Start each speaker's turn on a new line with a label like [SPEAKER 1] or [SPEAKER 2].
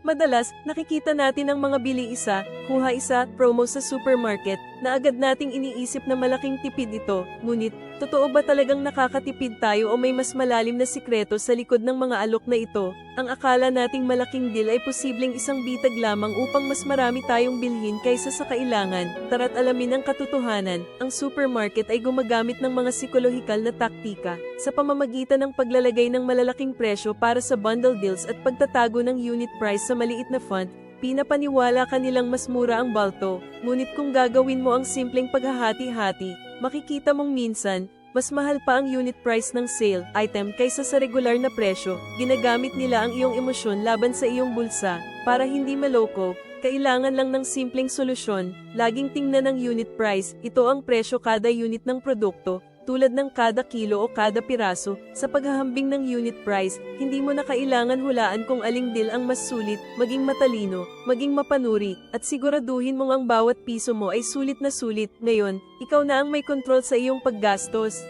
[SPEAKER 1] Madalas, nakikita natin ang mga bili isa, kuha isa, promo sa supermarket, na agad nating iniisip na malaking tipid ito, ngunit, totoo ba talagang nakakatipid tayo o may mas malalim na sikreto sa likod ng mga alok na ito? Ang akala nating malaking deal ay posibleng isang bitag lamang upang mas marami tayong bilhin kaysa sa kailangan. Tara't alamin ang katotohanan, ang supermarket ay gumagamit ng mga psikolohikal na taktika, sa pamamagitan ng paglalagay ng malalaking presyo para sa bundle deals at pagtatago ng unit price sa maliit na font. Pinapaniwala ka nilang mas mura ang balto, ngunit kung gagawin mo ang simpleng paghahati-hati, makikita mong minsan, mas mahal pa ang unit price ng sale item kaysa sa regular na presyo. Ginagamit nila ang iyong emosyon laban sa iyong bulsa. Para hindi maloko, kailangan lang ng simpleng solusyon. Laging tingnan ang unit price, ito ang presyo kada unit ng produkto, tulad ng kada kilo o kada piraso. Sa paghahambing ng unit price, hindi mo na kailangan hulaan kung aling deal ang mas sulit, maging matalino, maging mapanuri, at siguraduhin mong ang bawat piso mo ay sulit na sulit. Ngayon, ikaw na ang may kontrol sa iyong paggastos.